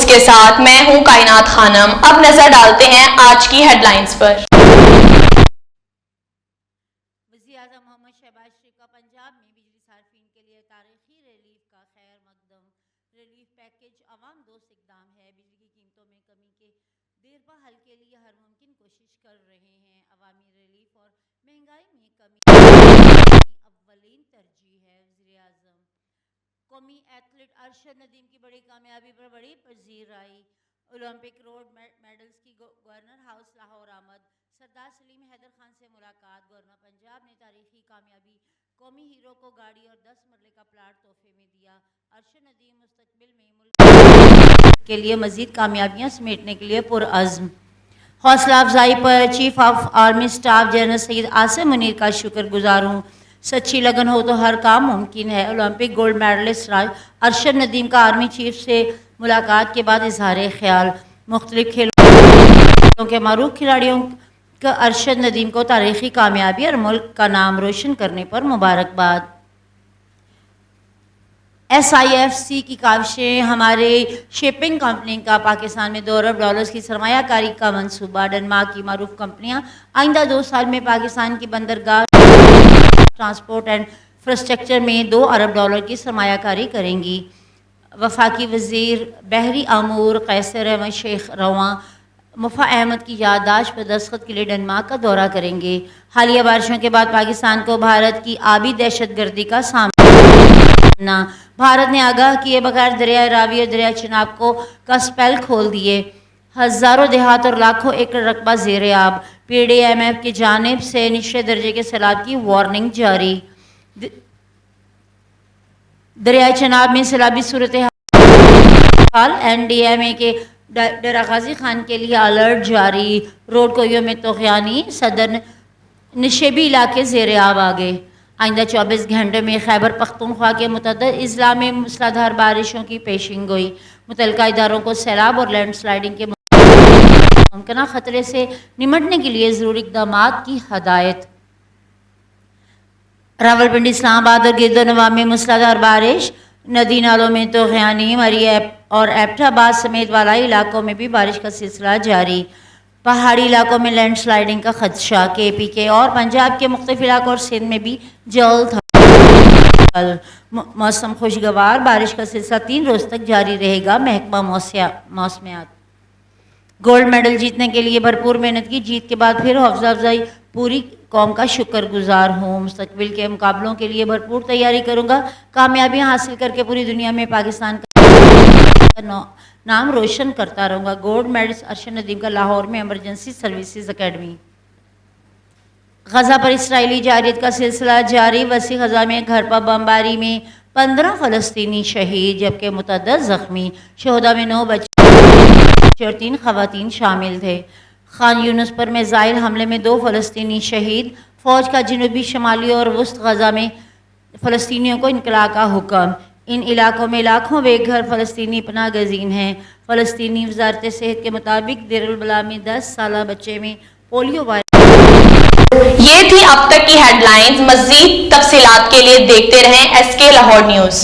کے ساتھ میں ہوں کائنات خانم۔ اب نظر ڈالتے ہیں آج کی ہیڈ لائنز پر۔ وزیراعظم محمد شہباز شریف کا پنجاب میں بجلی صارفین کے لیے تاریخی ریلیف کا خیر مقدم۔ ریلیف پیکیج عوام دوست اقدام ہے۔ بجلی کی قیمتوں میں کمی کے دیرپا حل کے لیے ہر ممکن کوشش کر رہے ہیں۔ عوامی ریلیف اور مہنگائی میں کمی اولین ترجیح ہے۔ وزیراعظم قومی ایتھلیٹ ارشد ندیم کی بڑی کامیابی پر بڑی پذیرائی۔ اولمپک روڈ میڈلز کی گورنر ہاؤس لاہور آمد۔ سردار سلیم حیدر خان سے ملاقات۔ گورنر پنجاب نے تاریخی کامیابی قومی ہیرو کو گاڑی اور 10 مرلے کا پلاٹ تحفے میں دیا۔ ارشد ندیم مستقبل میں ملک کے لیے مزید کامیابیاں سمیٹنے کے لیے پرعزم۔ حوصلہ افزائی پر chief of army staff general Syed Asim Munir کا شکر گزار ہوں۔ سچی لگن ہو تو ہر کام ممکن ہے۔ Olympic gold medallist Arshad Nadeem کا آرمی چیف سے ملاقات کے بعد اظہار خیال۔ مختلف کھیلوں کے معروف کھلاڑیوں کا ارشد ندیم کو تاریخی کامیابی اور ملک کا نام روشن کرنے پر مبارکباد۔ SIFC کی کاوشیں۔ ہمارے شپنگ کمپنی کا پاکستان میں $2 ارب کی سرمایہ کاری کا منصوبہ۔ ڈنمارک کی معروف کمپنیاں آئندہ 2 سال میں پاکستان کی بندرگاہ ٹرانسپورٹ اینڈ انفراسٹرکچر میں $2 ارب کی سرمایہ کاری کریں گی۔ وفاقی وزیر بحری امور قیصر احمد شیخ رواں مفا احمد کی یادداشت پر دستخط کے لیے ڈنمارک کا دورہ کریں گے۔ حالیہ بارشوں کے بعد پاکستان کو بھارت کی آبی دہشت گردی کا سامنا۔ بھارت نے آگاہ کیے بغیر دریائے راوی اور دریائے چناب کا سپیل کھول دیے۔ ہزاروں دیہات اور لاکھوں ایکڑ رقبہ زیر آب۔ PDMF کی جانب سے نچلے درجے کے سیلاب کی وارننگ جاری۔ دریائے چناب میں سیلابی صورتحال۔ NDMA کے ڈیرہ غازی خان کے لیے الرٹ جاری۔ روڈ کویوں میں طغیانی صدر نشیبی علاقے زیر آب آ گئے۔ آئندہ 24 گھنٹے میں خیبر پختونخوا کے متعدد اضلاع میں موسلادھار بارشوں کی پیشین گوئی۔ متعلقہ اداروں کو سیلاب اور لینڈ سلائڈنگ کے ممکنہ خطرے سے نمٹنے کے لیے ضروری اقدامات کی ہدایت۔ راولپنڈی، اسلام آباد اور گرد و نواح میں موسلادھار بارش۔ ندی نالوں میں طغیانی۔ مری اور ایبٹ آباد سمیت والائی علاقوں میں بھی بارش کا سلسلہ جاری۔ پہاڑی علاقوں میں لینڈ سلائڈنگ کا خدشہ۔ KP کے اور پنجاب کے مختلف علاقوں اور سندھ میں بھی جلد موسم خوشگوار۔ بارش کا سلسلہ 3 روز تک جاری رہے گا۔ محکمہ موسمیات۔ گولڈ میڈل جیتنے کے لیے بھرپور محنت کی۔ جیت کے بعد پھر حوصلہ افزائی۔ پوری قوم کا شکر گزار ہوں۔ مستقبل کے مقابلوں کے لیے بھرپور تیاری کروں گا۔ کامیابیاں حاصل کر کے پوری دنیا میں پاکستان کا نام روشن کرتا رہوں گا۔ گولڈ میڈلسٹ ارشد ندیم کا لاہور میں ایمرجنسی سروسز اکیڈمی۔ غزہ پر اسرائیلی جارحیت کا سلسلہ جاری۔ وسیع غزہ میں گھر پر بمباری میں 15 فلسطینی شہید جبکہ متعدد زخمی۔ شہداء میں 9 بچے اور 3 خواتین شامل تھے۔ خان یونس پر میزائل حملے میں 2 فلسطینی شہید۔ فوج کا جنوبی، شمالی اور وسط غزہ میں فلسطینیوں کو انخلاء کا حکم۔ ان علاقوں میں لاکھوں بے گھر فلسطینی پناہ گزین ہیں۔ فلسطینی وزارت صحت کے مطابق دیر البلح میں 10 سالہ بچے میں پولیو وائرس۔ یہ تھی اب تک کی ہیڈ لائنز۔ مزید تفصیلات کے لیے دیکھتے رہیں SK لاہور نیوز۔